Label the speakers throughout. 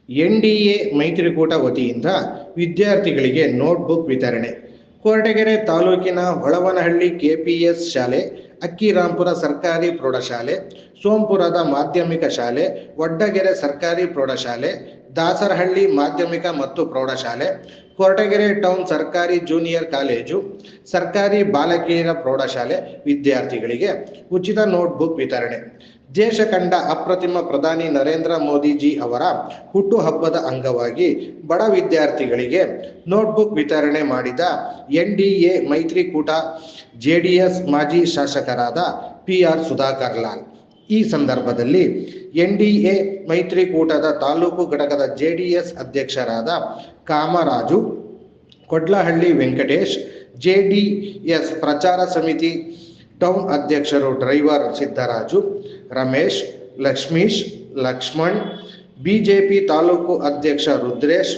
Speaker 1: NDA ಮೈತ್ರಿಕೂಟ ವತಿಯಿಂದ ವಿದ್ಯಾರ್ಥಿಗಳಿಗೆ ನೋಟ್ಬುಕ್ ವಿತರಣೆ. ಕೊರಟಗೆರೆ ತಾಲೂಕಿನ ಹೊಳವನಹಳ್ಳಿ ಕೆಪಿಎಸ್ ಶಾಲೆ, ಅಕ್ಕಿರಾಂಪುರ ಸರ್ಕಾರಿ ಪ್ರೌಢಶಾಲೆ, ಸೋಂಪುರದ ಮಾಧ್ಯಮಿಕ ಶಾಲೆ, ವಡ್ಡಗೆರೆ ಸರ್ಕಾರಿ ಪ್ರೌಢಶಾಲೆ, ದಾಸರಹಳ್ಳಿ ಮಾಧ್ಯಮಿಕ ಮತ್ತು ಪ್ರೌಢಶಾಲೆ, ಕೊರಟಗೆರೆ ಟೌನ್ ಸರ್ಕಾರಿ ಜೂನಿಯರ್ ಕಾಲೇಜು, ಸರ್ಕಾರಿ ಬಾಲಕಿಯರ ಪ್ರೌಢಶಾಲೆ ವಿದ್ಯಾರ್ಥಿಗಳಿಗೆ ಉಚಿತ ನೋಟ್ಬುಕ್ ವಿತರಣೆ. ದೇಶ ಕಂಡ ಅಪ್ರತಿಮ ಪ್ರಧಾನಿ ನರೇಂದ್ರ ಮೋದಿಜಿ ಅವರ ಹುಟ್ಟುಹಬ್ಬದ ಅಂಗವಾಗಿ ಬಡ ವಿದ್ಯಾರ್ಥಿಗಳಿಗೆ ನೋಟ್ಬುಕ್ ವಿತರಣೆ ಮಾಡಿದ ಎನ್ಡಿಎ ಮೈತ್ರಿಕೂಟ ಜೆಡಿಎಸ್ ಮಾಜಿ ಶಾಸಕರಾದ PR ಸುಧಾಕರ್ ಲಾಲ್. ಈ ಸಂದರ್ಭದಲ್ಲಿ ಎನ್ಡಿಎ ಮೈತ್ರಿಕೂಟದ ತಾಲೂಕು ಘಟಕದ ಜೆಡಿಎಸ್ ಅಧ್ಯಕ್ಷರಾದ ಕಾಮರಾಜು, ಕೊಡ್ಲಹಳ್ಳಿ ವೆಂಕಟೇಶ್, ಜೆಡಿಎಸ್ ಪ್ರಚಾರ ಸಮಿತಿ ಟೌನ್ ಅಧ್ಯಕ್ಷರು ಡ್ರೈವರ್ ಸಿದ್ದರಾಜು, ರಮೇಶ್, ಲಕ್ಷ್ಮೀಶ್, ಲಕ್ಷ್ಮಣ್, ಬಿಜೆಪಿ ತಾಲೂಕು ಅಧ್ಯಕ್ಷ ರುದ್ರೇಶ್,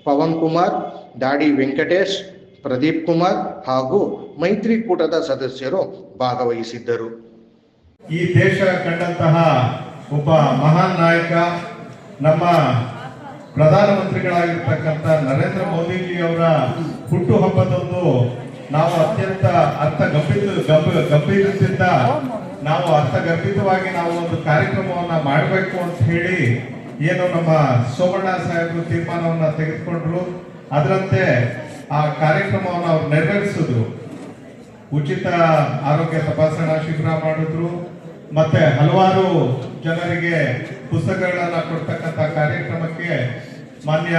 Speaker 1: ಪವನ್ ಕುಮಾರ್, ದಾಡಿ ವೆಂಕಟೇಶ್, ಪ್ರದೀಪ್ ಕುಮಾರ್ ಹಾಗೂ ಮೈತ್ರಿಕೂಟದ ಸದಸ್ಯರು ಭಾಗವಹಿಸಿದ್ದರು.
Speaker 2: ಈ ದೇಶ ಕಂಡಂತಹ ಒಬ್ಬ ಮಹಾನ್ ನಾಯಕ, ನಮ್ಮ ಪ್ರಧಾನಮಂತ್ರಿಗಳಾಗಿರ್ತಕ್ಕಂಥ ನರೇಂದ್ರ ಮೋದಿಜಿ ಅವರ ಹುಟ್ಟುಹಬ್ಬದಂದು ನಾವು ಅತ್ಯಂತ ಗಂಭೀರದಿಂದ ನಾವು ಅರ್ಥಗರ್ಭಿತವಾಗಿ ನಾವು ಒಂದು ಕಾರ್ಯಕ್ರಮವನ್ನ ಮಾಡಬೇಕು ಅಂತ ಹೇಳಿ ಏನು ನಮ್ಮ ಸೋಮಣ್ಣ ಸಾಹೇಬರು ತೀರ್ಮಾನವನ್ನ ತೆಗೆದುಕೊಂಡ್ರು. ಅದರಂತೆ ಆ ಕಾರ್ಯಕ್ರಮವನ್ನು ಅವ್ರು ನೆರವೇರಿಸಿದ್ರು. ಉಚಿತ ಆರೋಗ್ಯ ತಪಾಸಣಾ ಶಿಬಿರ ಮಾಡಿದ್ರು. ಮತ್ತೆ ಹಲವಾರು ಜನರಿಗೆ ಪುಸ್ತಕಗಳನ್ನ ಕೊಡ್ತಕ್ಕಂಥ ಕಾರ್ಯಕ್ರಮಕ್ಕೆ ಮಾನ್ಯ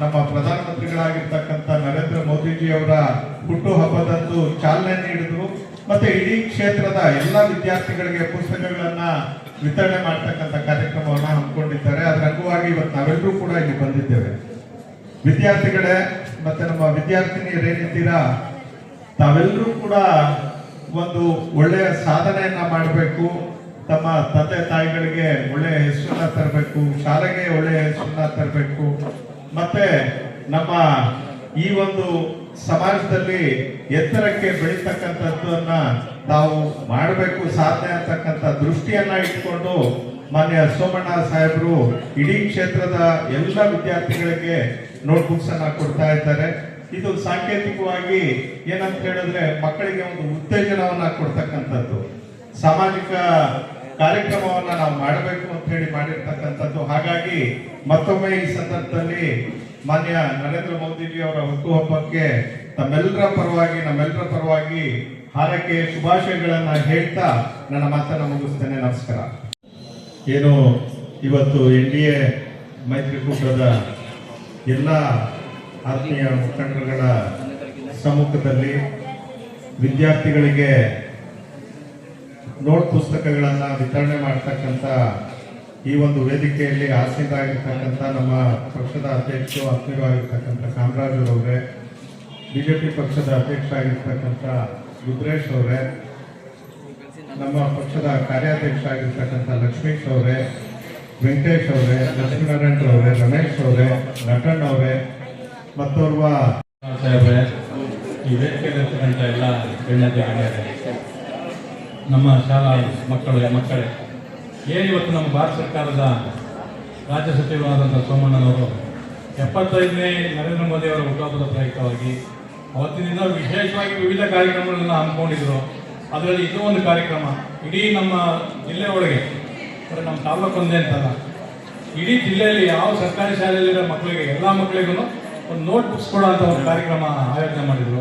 Speaker 2: ನಮ್ಮ ಪ್ರಧಾನಮಂತ್ರಿಗಳಾಗಿರ್ತಕ್ಕಂಥ ನರೇಂದ್ರ ಮೋದಿಜಿ ಅವರ ಹುಟ್ಟುಹಬ್ಬದಂದು ಚಾಲನೆ ನೀಡಿದ್ರು. ಮತ್ತೆ ಇಡೀ ಕ್ಷೇತ್ರದ ಎಲ್ಲ ವಿದ್ಯಾರ್ಥಿಗಳಿಗೆ ಪುಸ್ತಕಗಳನ್ನ ವಿತರಣೆ ಮಾಡ್ತಕ್ಕಂಥ ಕಾರ್ಯಕ್ರಮವನ್ನ ಹಮ್ಮಿಕೊಂಡಿದ್ದಾರೆ. ಅದರ ಅಂಗವಾಗಿ ಇವತ್ತು ನಾವೆಲ್ಲರೂ ಕೂಡ ಇಲ್ಲಿ ಬಂದಿದ್ದೇವೆ. ವಿದ್ಯಾರ್ಥಿಗಳೇ ಮತ್ತೆ ನಮ್ಮ ವಿದ್ಯಾರ್ಥಿನಿಯರೇನಿದ್ದೀರಾ, ತಾವೆಲ್ಲರೂ ಕೂಡ ಒಂದು ಒಳ್ಳೆಯ ಸಾಧನೆಯನ್ನ ಮಾಡಬೇಕು. ತಮ್ಮ ತಂದೆ ತಾಯಿಗಳಿಗೆ ಒಳ್ಳೆಯ ಹೆಸರನ್ನ ತರಬೇಕು, ಶಾಲೆಗೆ ಒಳ್ಳೆಯ ಹೆಸರನ್ನ ತರಬೇಕು. ಮತ್ತೆ ನಮ್ಮ ಈ ಒಂದು ಸಮಾಜದಲ್ಲಿ ಎತ್ತರಕ್ಕೆ ಬೆಳೀತಕ್ಕಂಥದ್ದನ್ನ ತಾವು ಮಾಡಬೇಕು, ಸಾಧನೆ ಅಂತಕ್ಕಂಥ ದೃಷ್ಟಿಯನ್ನ ಇಟ್ಕೊಂಡು ಮಾನ್ಯ ಸೋಮಣ್ಣ ಸಾಹೇಬರು ಇಡೀ ಕ್ಷೇತ್ರದ ಎಲ್ಲ ವಿದ್ಯಾರ್ಥಿಗಳಿಗೆ ನೋಟ್ಬುಕ್ಸ್ ಅನ್ನ ಕೊಡ್ತಾ ಇದ್ದಾರೆ. ಇದು ಸಾಂಕೇತಿಕವಾಗಿ ಏನಂತ ಹೇಳಿದ್ರೆ ಮಕ್ಕಳಿಗೆ ಒಂದು ಉತ್ತೇಜನವನ್ನ ಕೊಡ್ತಕ್ಕಂಥದ್ದು, ಸಾಮಾಜಿಕ ಕಾರ್ಯಕ್ರಮವನ್ನ ನಾವು ಮಾಡಬೇಕು ಅಂತ ಹೇಳಿ ಮಾಡಿರ್ತಕ್ಕಂಥದ್ದು. ಹಾಗಾಗಿ ಮತ್ತೊಮ್ಮೆ ಈ ಸಂದರ್ಭದಲ್ಲಿ ಮಾನ್ಯ ನರೇಂದ್ರ ಮೋದಿಜಿ ಅವರ ಹುಟ್ಟುಹಬ್ಬಕ್ಕೆ ನಮ್ಮೆಲ್ಲರ ಪರವಾಗಿ ಹಾರೈಕೆ ಶುಭಾಶಯಗಳನ್ನ ಹೇಳ್ತಾ ನನ್ನ ಮಾತನ್ನ ಮುಗಿಸ್ತೇನೆ. ನಮಸ್ಕಾರ. ಏನು ಇವತ್ತು ಎನ್ಡಿಎ ಮೈತ್ರಿಕೂಟದ ಎಲ್ಲ ಆತ್ಮೀಯ ಮುಖಂಡರುಗಳ ಸಮ್ಮುಖದಲ್ಲಿ ವಿದ್ಯಾರ್ಥಿಗಳಿಗೆ ನೋಟ್ ಪುಸ್ತಕಗಳನ್ನ ವಿತರಣೆ ಮಾಡ್ತಕ್ಕಂಥ ಈ ಒಂದು ವೇದಿಕೆಯಲ್ಲಿ ಆಸೀನರಾಗಿರ್ತಕ್ಕಂಥ ನಮ್ಮ ಪಕ್ಷದ ಅಧ್ಯಕ್ಷರು ಆತ್ಮೀಯರಾಗಿರ್ತಕ್ಕಂಥ ಕಾಮರಾಜರವರೇ, ಬಿಜೆಪಿ ಪಕ್ಷದ ಅಧ್ಯಕ್ಷರಾಗಿರ್ತಕ್ಕಂಥ ರುದ್ರೇಶ್ ಅವರೇ, ನಮ್ಮ ಪಕ್ಷದ ಕಾರ್ಯಾಧ್ಯಕ್ಷ ಆಗಿರ್ತಕ್ಕಂಥ ಲಕ್ಷ್ಮೀಶ್ ಅವರೇ, ವೆಂಕಟೇಶ್ ಅವರೇ, ಲಕ್ಷ್ಮೀನಾರಾಯಣರವರೇ, ರಮೇಶ್ ಅವರೇ, ನಟನ್ ಅವರೇ, ಮತ್ತೋರ್ವ
Speaker 3: ಸಾಹೇಬ್ರೆ, ಈ ವೇದಿಕೆಯಲ್ಲಿರ್ತಕ್ಕಂಥ ಎಲ್ಲ ಗಣ್ಯರೇ, ನಮ್ಮ ಶಾಲಾ ಮಕ್ಕಳೇ, ಏನಿವತ್ತು ನಮ್ಮ ಭಾರತ ಸರ್ಕಾರದ ರಾಜ್ಯ ಸಚಿವರಾದಂಥ ಸೋಮಣ್ಣನವರು 75ನೇ ನರೇಂದ್ರ ಮೋದಿ ಅವರ ಹುಟ್ಟುಹಬ್ಬದ ಪ್ರಯುಕ್ತವಾಗಿ ಅವತ್ತಿನಿಂದ ವಿಶೇಷವಾಗಿ ವಿವಿಧ ಕಾರ್ಯಕ್ರಮಗಳನ್ನು ಹಮ್ಮಿಕೊಂಡಿದ್ರು. ಅದರಲ್ಲಿ ಇದು ಒಂದು ಕಾರ್ಯಕ್ರಮ. ಇಡೀ ನಮ್ಮ ಜಿಲ್ಲೆ ಒಳಗೆ, ನಮ್ಮ ತಾಲೂಕು ಒಂದೇ ಅಂತಲ್ಲ, ಇಡೀ ಜಿಲ್ಲೆಯಲ್ಲಿ ಯಾವ ಸರ್ಕಾರಿ ಶಾಲೆಯಲ್ಲಿರೋ ಮಕ್ಕಳಿಗೆ ಎಲ್ಲ ಮಕ್ಕಳಿಗೂ ಒಂದು ನೋಟ್ ಬುಕ್ಸ್ ಕೊಡೋಂಥ ಒಂದು ಕಾರ್ಯಕ್ರಮ ಆಯೋಜನೆ ಮಾಡಿದ್ರು.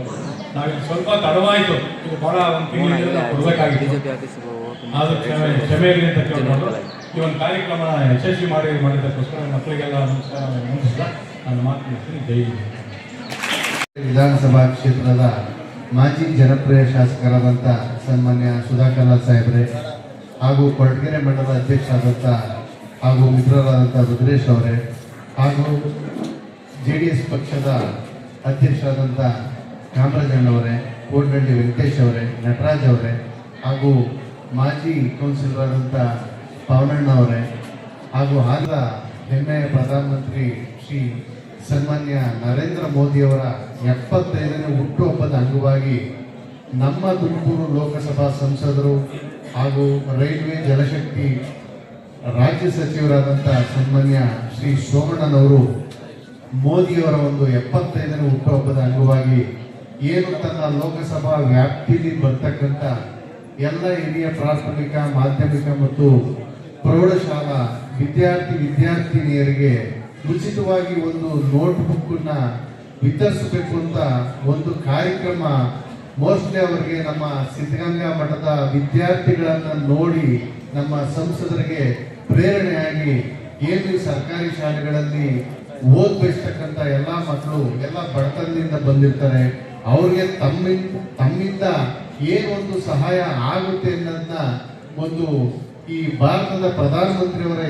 Speaker 3: ನಾವಿಲ್ಲಿ ಸ್ವಲ್ಪ ತಡವಾಯಿತು, ಇದು ಬಹಳ ಒಂದು ತಿಂಗಳಿಂದ ಕೊಡಬೇಕಾಗಿತ್ತು. ಆದರೂ ಕ್ಷಮೆ ಇರಲಿ ಅಂತ ಕೇಳ್ಕೊಂಡು ಈ ಒಂದು ಕಾರ್ಯಕ್ರಮ ಯಶಸ್ವಿ ಮಾಡಿದ್ದಕ್ಕೋಸ್ಕರ ಮಕ್ಕಳಿಗೆಲ್ಲ ನಮಸ್ಕಾರ ಮುಂದಿಸ್ತಾ ನಾನು ಮಾತನಾಡ್ತೀನಿ. ಜೈ ಹಿಂದ್.
Speaker 4: ವಿಧಾನಸಭಾ ಕ್ಷೇತ್ರದ ಮಾಜಿ ಜನಪ್ರಿಯ ಶಾಸಕರಾದಂಥ ಸನ್ಮಾನ್ಯ ಸುಧಾಕರ್ ಲಾಲ್ ಸಾಹೇಬ್ರೆ ಹಾಗೂ ಕೊರಟಗೆರೆ ಮಂಡಲ ಅಧ್ಯಕ್ಷರಾದಂಥ ಹಾಗೂ ಮಿತ್ರರಾದಂಥ ರುದ್ರೇಶ್ ಅವರೇ ಹಾಗೂ JDS ಪಕ್ಷದ ಅಧ್ಯಕ್ಷರಾದಂಥ ಕಾಮರಾಜಣ್ಣವರೇ, ಕೋಟಹಳ್ಳಿ ವೆಂಕಟೇಶ್ ಅವರೇ, ನಟರಾಜ್ ಅವರೇ ಹಾಗೂ ಮಾಜಿ ಕೌನ್ಸಿಲರ್ ಆದಂಥ ಪವನಣ್ಣ ಅವರೇ ಹಾಗೂ ಹಾಲ ಹೆಮ್ಮೆಯ ಪ್ರಧಾನಮಂತ್ರಿ ಶ್ರೀ ಸನ್ಮಾನ್ಯ ನರೇಂದ್ರ ಮೋದಿಯವರ 75ನೇ ಹುಟ್ಟುಹಬ್ಬದ ಅಂಗವಾಗಿ ನಮ್ಮ ತುಮಕೂರು ಲೋಕಸಭಾ ಸಂಸದರು ಹಾಗೂ ರೈಲ್ವೆ ಜಲಶಕ್ತಿ ರಾಜ್ಯ ಸಚಿವರಾದಂಥ ಸನ್ಮಾನ್ಯ ಶ್ರೀ ಸೋಮಣ್ಣನವರು ಮೋದಿಯವರ ಒಂದು 75ನೇ ಹುಟ್ಟುಹಬ್ಬದ ಅಂಗವಾಗಿ ಏನು ತನ್ನ ಲೋಕಸಭಾ ವ್ಯಾಪ್ತಿಯಲ್ಲಿ ಬರ್ತಕ್ಕಂಥ ಎಲ್ಲ ಹಿರಿಯ ಪ್ರಾಥಮಿಕ ಮಾಧ್ಯಮಿಕ ಮತ್ತು ಪ್ರೌಢಶಾಲಾ ವಿದ್ಯಾರ್ಥಿನಿಯರಿಗೆ ಉಚಿತವಾಗಿ ಒಂದು ನೋಟ್ಬುಕ್ ವಿತರಿಸಬೇಕು ಅಂತ ಒಂದು ಕಾರ್ಯಕ್ರಮ ಮೋಸ್ಟ್ಲಿ ಅವರಿಗೆ ನಮ್ಮ ಸಿದ್ಧಗಂಗಾ ಮಠದ ವಿದ್ಯಾರ್ಥಿಗಳನ್ನ ನೋಡಿ ನಮ್ಮ ಸಂಸದರಿಗೆ ಪ್ರೇರಣೆಯಾಗಿ ಏನು ಈ ಸರ್ಕಾರಿ ಶಾಲೆಗಳಲ್ಲಿ ಓದ್ಬೇಕಂತ ಎಲ್ಲ ಮಕ್ಕಳು ಎಲ್ಲ ಬಡತನದಿಂದ ಬಂದಿರ್ತಾರೆ, ಅವ್ರಿಗೆ ತಮ್ಮಿಂದ ಏನೊಂದು ಸಹಾಯ ಆಗುತ್ತೆ ಅನ್ನೋದನ್ನ ಒಂದು ಈ ಭಾರತದ ಪ್ರಧಾನಮಂತ್ರಿಯವರ